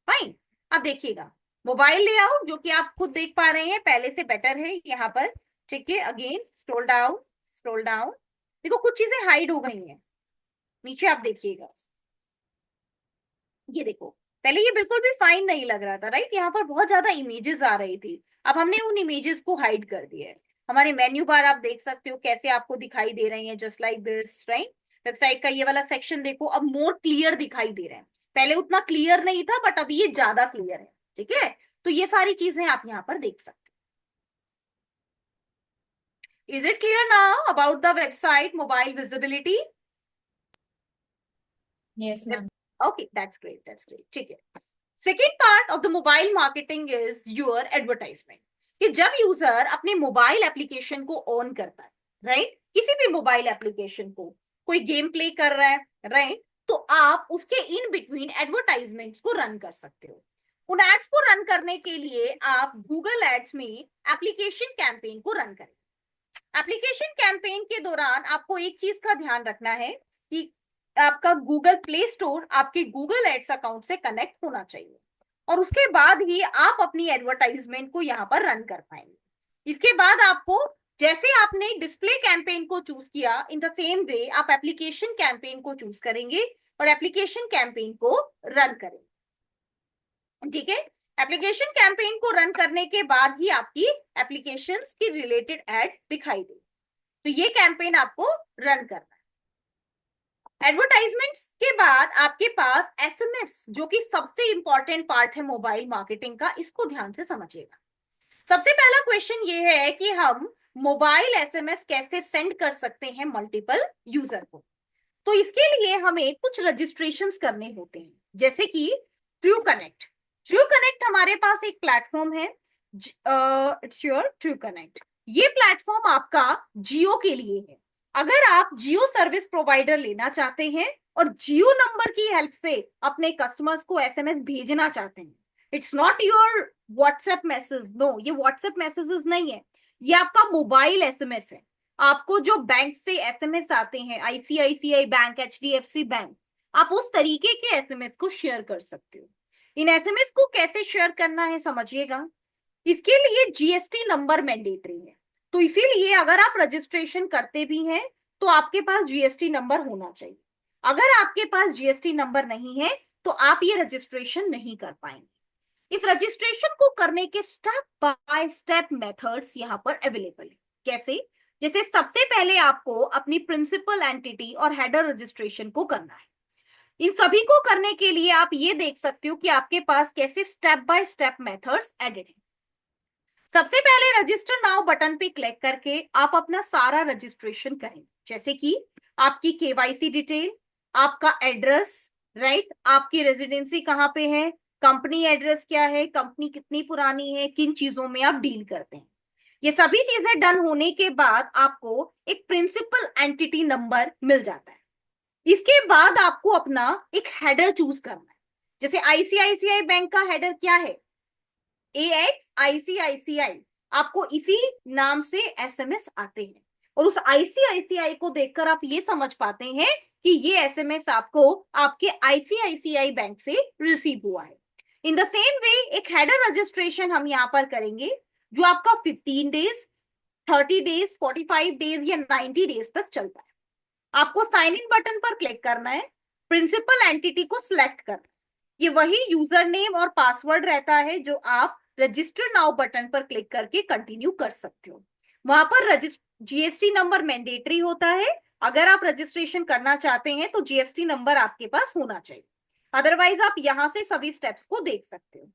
फाइन। अब देखिएगा मोबाइल लेआउट जो कि आप खुद देख पा रहे हैं पहले से बेटर है यहाँ पर, ठीक है। Again scroll down, scroll down, देखो कुछ चीजें हाइड हो गई हैं, नीचे आप देखिएगा, ये देखो पहले ये बिल्कुल भी फाइन नहीं लग रहा था, राइट। यहाँ पर बहुत ज्यादा इमेजेस आ रही थी, अब हमने उन इमेजेस को हाइड कर दिया है। हमारे मेन्यू बार आप देख सकते हो कैसे आपको दिखाई दे रही है, just like this, right. Website का ये वाला सेक्शन देखो, अब मोर क्लियर दिखाई दे रहा है, पहले उतना क्लियर नहीं था बट अभी ये ज्यादा क्लियर है, ठीक है। तो ये सारी चीजें आप यहाँ पर देख सकते हो। Is it clear now about the website mobile visibility? Yes ma'am. Okay, that's great, that's great, ठीक है। Second part of the mobile marketing is your advertisement, कि जब यूजर अपने मोबाइल एप्लीकेशन को ऑन करता है, राइट, किसी भी मोबाइल एप्लीकेशन को, कोई गेम प्ले कर रहा है, राइट, तो आप उसके इन बिटवीन एडवर्टाइजमेंट्स को रन कर सकते हो। उन एड्स को रन करने के लिए आप गूगल एड्स में एप्लीकेशन कैंपेन को रन करें। एप्लीकेशन कैंपेन के दौरान आपको एक चीज का ध्यान रखना है कि आपका गूगल प्ले स्टोर आपके गूगल एड्स अकाउंट से कनेक्ट होना चाहिए, और उसके बाद ही आप अपनी एडवर्टाइजमेंट को यहाँ पर रन कर पाएंगे। इसके बाद आपको, जैसे आपने डिस्प्ले कैंपेन को चूज किया, इन द सेम वे आप एप्लीकेशन कैंपेन को चूज करेंगे और एप्लीकेशन कैंपेन को रन करेंगे, ठीक है। एप्लीकेशन कैंपेन को रन करने के बाद ही आपकी एप्लीकेशंस की रिलेटेड एड दिखाई दे, तो ये कैंपेन आपको रन करना है। एडवर्टाइजमेंट्स के बाद आपके पास एसएमएस, जो कि सबसे इंपॉर्टेंट पार्ट है मोबाइल मार्केटिंग का, इसको ध्यान से समझिएगा। सबसे पहला क्वेश्चन ये है कि हम मोबाइल एसएमएस कैसे सेंड कर सकते हैं मल्टीपल यूजर को। तो इसके लिए हमें कुछ रजिस्ट्रेशंस करने होते हैं, जैसे कि ट्रू कनेक्ट। ट्रू कनेक्ट हमारे पास एक प्लेटफॉर्म है, इट्स योर ट्रू कनेक्ट। ये प्लेटफॉर्म आपका जियो के लिए है। अगर आप जियो सर्विस प्रोवाइडर लेना चाहते हैं और जियो नंबर की हेल्प से अपने कस्टमर्स को एसएमएस भेजना चाहते हैं, it's not your WhatsApp message, no, ये व्हाट्सएप मैसेजेस नहीं है, ये आपका मोबाइल एसएमएस है। आपको जो बैंक से एसएमएस आते हैं, आईसीआईसीआई बैंक, एचडीएफसी बैंक, आप उस तरीके के एसएमएस को शेयर कर सकते हो। इन एसएमएस को कैसे शेयर करना है समझिएगा। इसके लिए जीएसटी नंबर मैंडेटरी है, तो इसीलिए अगर आप रजिस्ट्रेशन करते भी हैं तो आपके पास जीएसटी नंबर होना चाहिए। अगर आपके पास जीएसटी नंबर नहीं है तो आप ये रजिस्ट्रेशन नहीं कर पाएंगे। इस रजिस्ट्रेशन को करने के स्टेप बाय स्टेप मेथड्स यहाँ पर अवेलेबल है। कैसे? जैसे सबसे पहले आपको अपनी प्रिंसिपल एंटिटी और हेडर रजिस्ट्रेशन को करना है। इन सभी को करने के लिए आप ये देख सकते हो कि आपके पास कैसे step by step methods added है। सबसे पहले रजिस्टर नाउ बटन पे क्लिक करके आप अपना सारा रजिस्ट्रेशन करें, जैसे कि आपकी केवाईसी डिटेल, आपका एड्रेस, राइट, आपकी रेजिडेंसी कहाँ पे है, कंपनी एड्रेस क्या है, कंपनी कितनी पुरानी है, किन चीजों में आप डील करते हैं। ये सभी चीजें डन होने के बाद आपको एक प्रिंसिपल एंटिटी नंबर मिल जाता है। इसके बाद आपको अपना एक हेडर चूज करना है। जैसे आईसीआईसीआई बैंक का हेडर क्या है, AX ICICI, आपको इसी नाम से एसएमएस आते हैं और उस आईसीआईसीआई को देखकर आप ये समझ पाते हैं कि ये एसएमएस आपको आपके आईसीआईसीआई बैंक से रिसीव हुआ है। इन द सेम वे एक हेडर रजिस्ट्रेशन हम यहां पर करेंगे जो आपका 15 डेज, 30 डेज, 45 डेज या 90 डेज तक चलता है। आपको साइन इन बटन पर क्लिक करना है, प्रिंसिपल एंटिटी को सिलेक्ट करना है। ये वही यूजर नेम और पासवर्ड रहता है जो आप रजिस्टर नाउ बटन पर क्लिक करके कंटिन्यू कर सकते हो। वहां पर जीएसटी नंबर मैंडेटरी होता है। अगर आप रजिस्ट्रेशन करना चाहते हैं तो जीएसटी नंबर आपके पास होना चाहिए, अदरवाइज आप यहां से सभी स्टेप्स को देख सकते हो।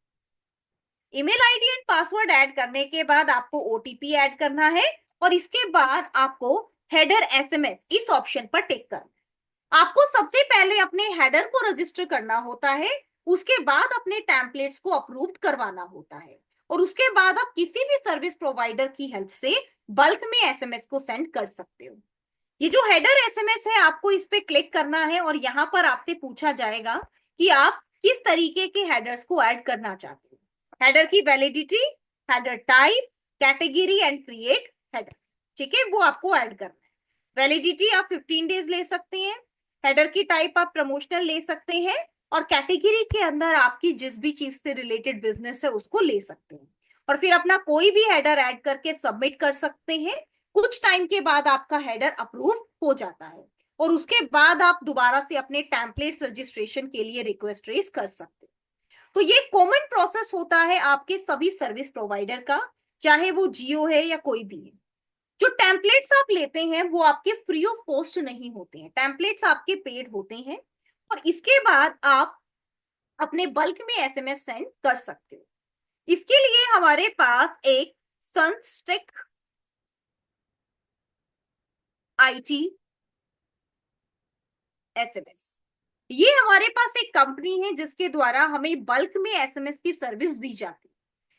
Email ID and password add करने के बाद आपको ओटीपी ऐड करना है और इसके बाद आपको हेडर एसएमएस इस ऑप्शन पर टिक करना है। आपको सबसे पहले अपने हेडर को रजिस्टर करना होता है, उसके बाद अपने टेम्पलेट्स को अप्रूव करवाना होता है और उसके बाद आप किसी भी सर्विस प्रोवाइडर की हेल्प से बल्क में एसएमएस को सेंड कर सकते हो। ये जो हेडर एसएमएस है आपको इस पे क्लिक करना है और यहाँ पर आपसे पूछा जाएगा कि आप किस तरीके के हेडर्स को ऐड करना चाहते हो। हेडर की validity, header type, category and create header, ठीक है, वो आपको ऐड करना है। वैलिडिटी आप 15 डेज ले सकते हैं, हेडर की टाइप आप प्रमोशनल ले सकते हैं और कैटेगरी के अंदर आपकी जिस भी चीज से रिलेटेड बिजनेस है उसको ले सकते हैं और फिर अपना कोई भी हेडर ऐड करके सबमिट कर सकते हैं। कुछ टाइम के बाद आपका हेडर अप्रूव हो जाता है और उसके बाद आप दोबारा से अपने टेम्पलेट्स रजिस्ट्रेशन के लिए रिक्वेस्ट रेज कर सकते हैं। तो ये कॉमन प्रोसेस होता है आपके सभी सर्विस प्रोवाइडर का, चाहे वो जियो है या कोई भी है। जो टेम्पलेट्स आप लेते हैं वो आपके फ्री ऑफ कॉस्ट नहीं होते हैं, टेम्पलेट्स आपके पेड होते हैं और इसके बाद आप अपने बल्क में एसएमएस सेंड कर सकते हो। इसके लिए हमारे पास एक सनस्टिक IT एसएमएस, ये हमारे पास एक कंपनी है जिसके द्वारा हमें बल्क में एसएमएस की सर्विस दी जाती है।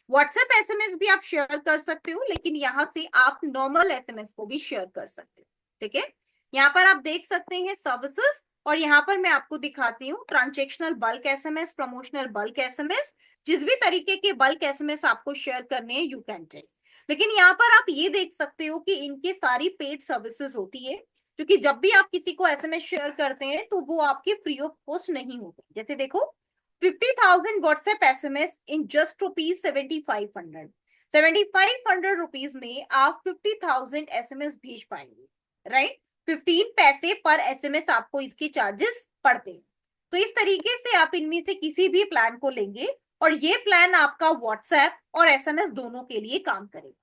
व्हाट्सएप एसएमएस भी आप शेयर कर सकते हो, लेकिन यहाँ से आप नॉर्मल एसएमएस को भी शेयर कर सकते हो, ठीक है। यहाँ पर आप देख सकते हैं सर्विसेज और यहाँ पर मैं आपको दिखाती हूँ transactional bulk SMS, promotional bulk SMS. जिस भी तरीके के बल्क एसएमएस आपको शेयर करने हैं यू कैन टेक, लेकिन यहाँ पर आप ये देख सकते हो कि इनके सारी पेड सर्विसेज होती है, क्योंकि जब भी आप किसी को एसएमएस शेयर करते हैं तो वो आपके फ्री ऑफ कॉस्ट नहीं होते। जैसे देखो 50,000 WhatsApp SMS in just rupees 7,500 rupees में आप 50,000 एसएमएस भेज पाएंगे, राइट। 15 पैसे पर एसएमएस आपको इसके चार्जेस पड़ते हैं। तो इस तरीके से आप इनमें से किसी भी प्लान को लेंगे और ये प्लान आपका व्हाट्सएप और एसएमएस दोनों के लिए काम करेगा।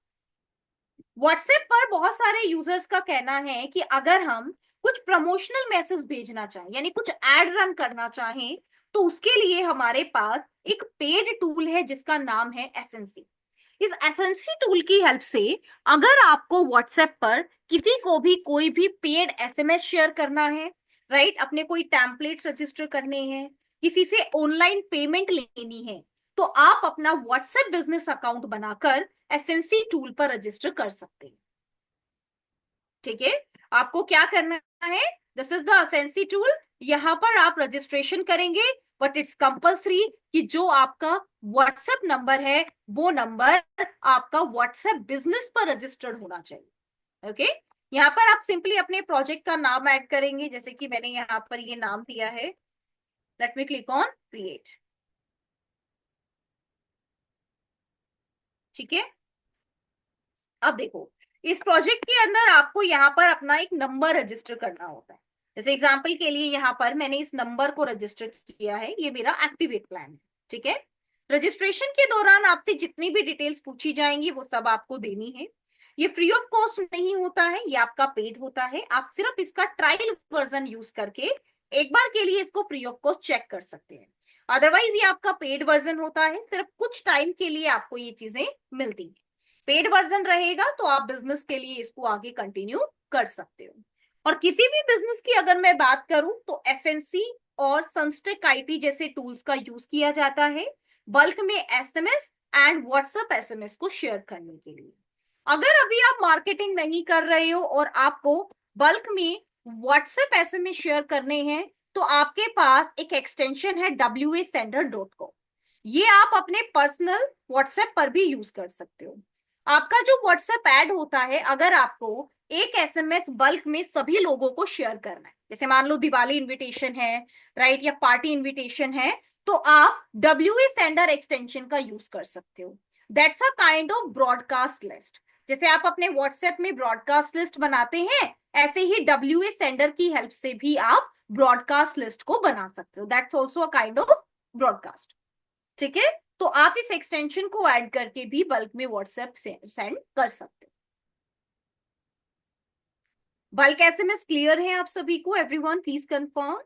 व्हाट्सएप पर बहुत सारे यूजर्स का कहना है कि अगर हम कुछ प्रमोशनल मैसेज भेजना चाहें, यानी कुछ एड रन करना चाहें, तो उसके लिए हमारे पास एक पेड टूल है जिसका नाम है एसएनसी। इस एसएनसी टूल की हेल्प से अगर आपको व्हाट्सएप पर किसी को भी कोई भी पेड एसएमएस शेयर करना है, राइट, अपने कोई टेम्पलेट्स रजिस्टर करने हैं, किसी से ऑनलाइन पेमेंट लेनी है, तो आप अपना व्हाट्सएप बिजनेस अकाउंट बनाकर एसएनसी टूल पर रजिस्टर कर सकते हैं, ठीक है। आपको क्या करना है, this is the SNC tool, यहां पर आप रजिस्ट्रेशन करेंगे, बट इट्स कंपल्सरी कि जो आपका व्हाट्सएप नंबर है वो नंबर आपका व्हाट्सएप बिजनेस पर रजिस्टर्ड होना चाहिए, ओके। यहाँ पर आप सिंपली अपने प्रोजेक्ट का नाम ऐड करेंगे, जैसे कि मैंने यहाँ पर ये नाम दिया है, late me click on create, ठीक है। अब देखो इस प्रोजेक्ट के अंदर आपको यहाँ पर अपना एक नंबर रजिस्टर करना होता है। जैसे एग्जांपल के लिए यहाँ पर मैंने इस नंबर को रजिस्टर किया है, ये मेरा एक्टिवेट प्लान है, ठीक है। रजिस्ट्रेशन के दौरान आपसे जितनी भी डिटेल्स पूछी जाएंगी वो सब आपको देनी है। ये फ्री ऑफ कॉस्ट नहीं होता है, ये आपका पेड होता है। आप सिर्फ इसका ट्रायल वर्जन यूज करके एक बार के लिए इसको फ्री ऑफ कॉस्ट चेक कर सकते हैं, अदरवाइज ये आपका पेड वर्जन होता है, सिर्फ कुछ टाइम के लिए आपको ये चीजें मिलती है। पेड वर्जन रहेगा तो आप बिजनेस के लिए इसको आगे कंटिन्यू कर सकते हो। और किसी भी बिजनेस की अगर मैं बात करूं तो एसएनसी और सनस्टिक आईटी जैसे टूल्स का यूज किया जाता है बल्क में एसएमएस एंड व्हाट्सएप एसएमएस को शेयर करने के लिए। अगर अभी आप मार्केटिंग नहीं कर रहे हो और आपको बल्क में व्हाट्सएप एसएमएस शेयर करने हैं, तो आपके पास एक एक्सटेंशन है wasender.com। ये आप अपने पर्सनल व्हाट्सएप पर भी यूज कर सकते हो। आपका जो व्हाट्सएप ऐड होता है, अगर आपको एक एसएमएस बल्क में सभी लोगों को शेयर करना है, जैसे मान लो दिवाली इनविटेशन है, राइट, या पार्टी इनविटेशन है, तो आप wasender एक्सटेंशन का यूज कर सकते हो। That's a kind of broadcast list. जैसे आप अपने व्हाट्सएप में ब्रॉडकास्ट लिस्ट बनाते हैं, ऐसे ही wasender की हेल्प से भी आप ब्रॉडकास्ट लिस्ट को बना सकते हो। That's also a kind of broadcast. ठीक है, तो आप इस एक्सटेंशन को ऐड करके भी बल्क में व्हाट्सएप से सेंड कर सकते हो। बल्क एसएमएस क्लियर है आप सभी को? Everyone please confirm.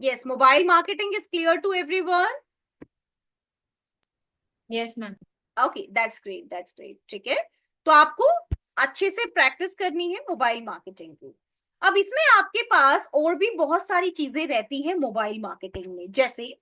Yes, mobile marketing is clear to everyone? Yes ma'am. Okay, that's great, that's great. ठीक है, तो आपको अच्छे से प्रैक्टिस करनी है मोबाइल मार्केटिंग की। अब इसमें आपके पास और भी बहुत सारी चीजें रहती है मोबाइल मार्केटिंग में। जैसे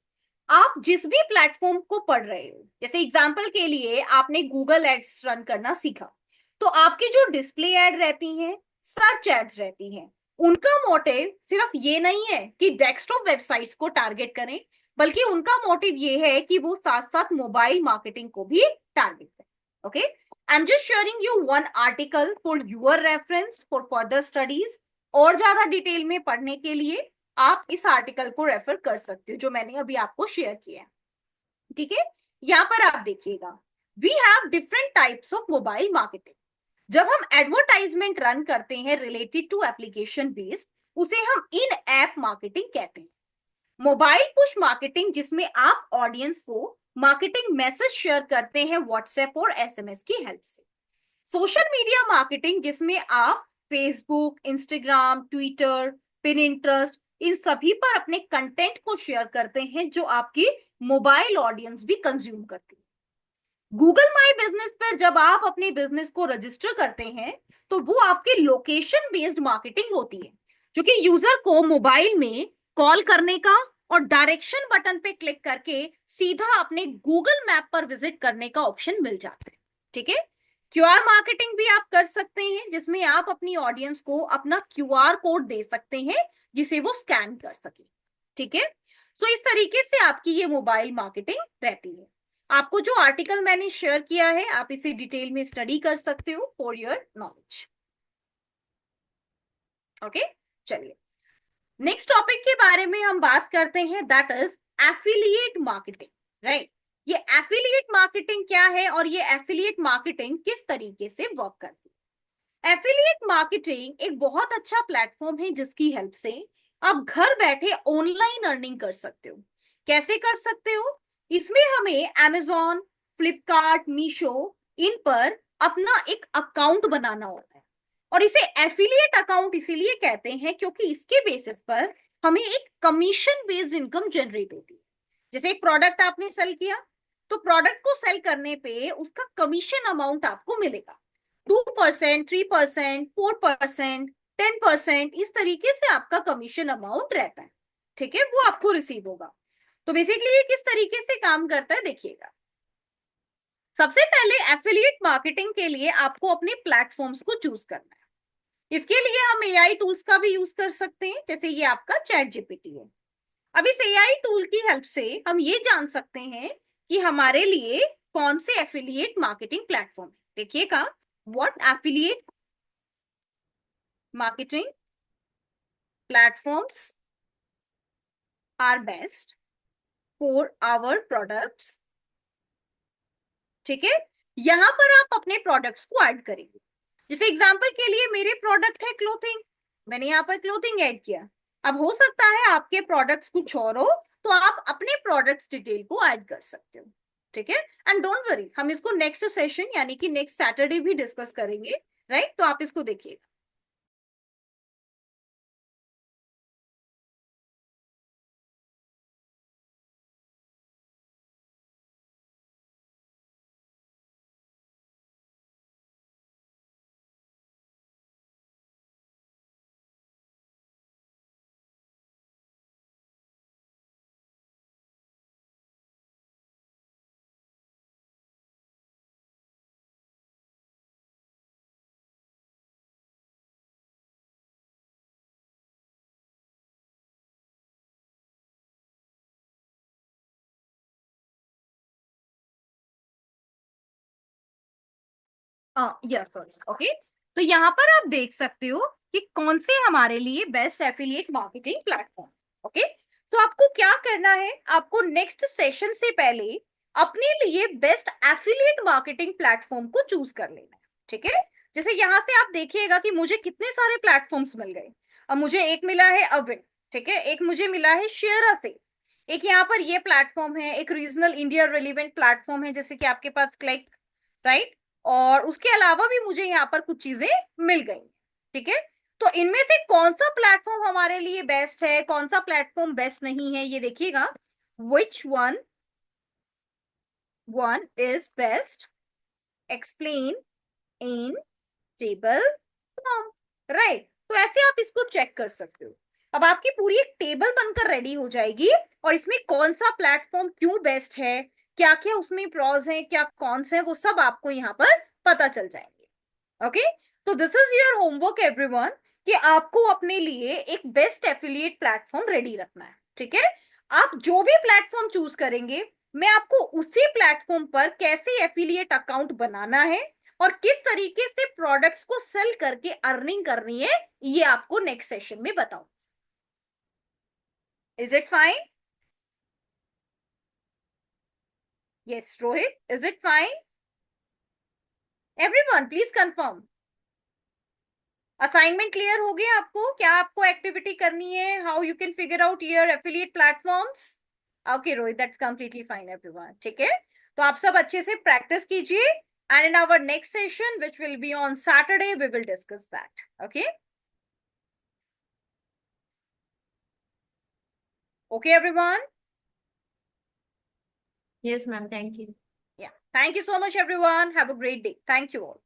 आप जिस भी प्लेटफॉर्म को पढ़ रहे हो, जैसे एग्जांपल के लिए आपने गूगल एड्स रन करना सीखा, तो आपकी जो डिस्प्ले एड रहती हैं, सर्च एड्स रहती हैं, उनका मोटिव सिर्फ ये नहीं है कि डेस्कटॉप वेबसाइट्स को टारगेट करें, बल्कि उनका मोटिव ये है कि वो साथ साथ मोबाइल मार्केटिंग को भी टारगेट करें। Okay, I am just sharing you one article for your reference for further studies. और ज्यादा डिटेल में पढ़ने के लिए आप इस आर्टिकल को रेफर कर सकते हो जो मैंने अभी आपको शेयर किया है। ठीक है, यहां पर आप देखिएगा, we have different types of mobile marketing. जब हम एडवर्टाइजमेंट रन करते हैं रिलेटेड टू एप्लीकेशन बेस्ड, उसे हम इन ऐप मार्केटिंग कहते हैं। मोबाइल पुश मार्केटिंग, जिसमें आप ऑडियंस को मार्केटिंग मैसेज शेयर करते हैं व्हाट्सएप और एसएमएस की हेल्प से। सोशल मीडिया मार्केटिंग, जिसमें आप फेसबुक, इंस्टाग्राम, ट्विटर, पिनिंटरेस्ट, इन सभी पर अपने कंटेंट को शेयर करते हैं जो आपकी मोबाइल ऑडियंस भी कंज्यूम करती है। गूगल माई बिजनेस पर जब आप अपने बिजनेस को रजिस्टर करते हैं, तो वो आपके लोकेशन बेस्ड मार्केटिंग होती है, जो कि यूजर को मोबाइल में कॉल करने का और डायरेक्शन बटन पे क्लिक करके सीधा अपने गूगल मैप पर विजिट करने का ऑप्शन मिल जाता है। ठीक है, क्यूआर मार्केटिंग भी आप कर सकते हैं, जिसमें आप अपनी ऑडियंस को अपना क्यूआर कोड दे सकते हैं जिसे वो स्कैन कर सके। ठीक है, सो इस तरीके से आपकी ये मोबाइल मार्केटिंग रहती है। आपको जो आर्टिकल मैंने शेयर किया है, आप इसे डिटेल में स्टडी कर सकते हो फॉर योर नॉलेज। ओके, चलिए नेक्स्ट टॉपिक के बारे में हम बात करते हैं, that is affiliate marketing. Right, ये एफिलिएट मार्केटिंग क्या है और ये एफिलिएट मार्केटिंग किस तरीके से वर्क करती है? एफिलिएट मार्केटिंग एक बहुत अच्छा प्लेटफॉर्म है जिसकी हेल्प से आप घर बैठे ऑनलाइन अर्निंग कर सकते हो। कैसे कर सकते हो? इसमें हमें Amazon, फ्लिपकार्ट, मीशो, इन पर अपना एक अकाउंट बनाना होता है। और इसे एफिलिएट अकाउंट इसीलिए कहते हैं क्योंकि इसके बेसिस पर हमें एक कमीशन बेस्ड इनकम जनरेट होती है। जैसे एक प्रोडक्ट आपने सेल किया, तो प्रोडक्ट को सेल करने पे उसका कमीशन अमाउंट आपको मिलेगा। 2%, 3%, 4%, 10%, इस तरीके से आपका कमीशन अमाउंट रहता है। ठीक है, वो आपको रिसीव होगा। तो बेसिकली ये किस तरीके से काम करता है देखिएगा। सबसे पहले एफिलिएट मार्केटिंग के लिए आपको अपने प्लेटफॉर्म्स को चूज करना है। इसके लिए हम एआई टूल्स का भी यूज कर सकते हैं, जैसे ये आपका चैट जीपीटी है। अब इस एआई टूल की हेल्प से हम ये जान सकते हैं कि हमारे लिए कौन से एफिलिएट मार्केटिंग प्लेटफॉर्म है। देखिएगा, what affiliate marketing platforms are best for our products. ठीक है, यहां पर आप अपने प्रोडक्ट्स को ऐड करेंगे। जैसे एग्जांपल के लिए मेरे प्रोडक्ट है क्लोथिंग, मैंने यहाँ पर क्लोथिंग ऐड किया। अब हो सकता है आपके प्रोडक्ट्स कुछ और हो, तो आप अपने प्रोडक्ट्स डिटेल को ऐड कर सकते हो। ठीक है, एंड डोंट वरी, हम इसको नेक्स्ट सेशन यानी कि नेक्स्ट सैटरडे भी डिस्कस करेंगे। राइट, तो आप इसको देखिएगा। Yes, okay. तो यहाँ पर आप देख सकते हो कि कौन से हमारे लिए best affiliate marketing platform. Okay, तो आपको क्या करना है, आपको नेक्स्ट सेशन से पहले अपने लिए बेस्ट एफिलिएट मार्केटिंग प्लेटफॉर्म को चूज कर लेना है। ठीक है, जैसे यहाँ से आप देखिएगा कि मुझे कितने सारे प्लेटफॉर्म्स मिल गए। अब मुझे एक मिला है अविन, ठीक है, एक मुझे मिला है शेयरा से, एक यहाँ पर ये प्लेटफॉर्म है, एक रीजनल इंडिया रिलेवेंट प्लेटफॉर्म है जैसे कि आपके पास क्लिक, राइट, और उसके अलावा भी मुझे यहाँ पर कुछ चीजें मिल गई। ठीक है, तो इनमें से कौन सा प्लेटफॉर्म हमारे लिए बेस्ट है, कौन सा प्लेटफॉर्म बेस्ट नहीं है, ये देखिएगा। Which one is best, explain in table form, right. तो ऐसे आप इसको चेक कर सकते हो। अब आपकी पूरी एक टेबल बनकर रेडी हो जाएगी और इसमें कौन सा प्लेटफॉर्म क्यों बेस्ट है, क्या क्या उसमें प्रॉज है, क्या कॉन्स है, वो सब आपको यहाँ पर पता चल जाएंगे। ओके, तो this is your homework everyone, कि आपको अपने लिए एक बेस्ट एफिलिएट प्लेटफॉर्म रेडी रखना है। ठीक है, आप जो भी प्लेटफॉर्म चूज करेंगे, मैं आपको उसी प्लेटफॉर्म पर कैसे एफिलिएट अकाउंट बनाना है और किस तरीके से प्रोडक्ट्स को सेल करके अर्निंग करनी है, ये आपको नेक्स्ट सेशन में बताऊं। Is it fine? Yes Rohit, is it fine? Everyone please confirm. Assignment clear हो गया आपको? क्या आपको एक्टिविटी करनी है, how you can figure out your affiliate platforms? Okay Rohit, that's completely fine everyone. ठीक है, तो आप सब अच्छे से प्रैक्टिस कीजिए, and in our next session, which will be on Saturday, we will discuss that. Okay, okay everyone? Yes, ma'am. Thank you. Yeah, thank you so much everyone. Have a great day. Thank you all.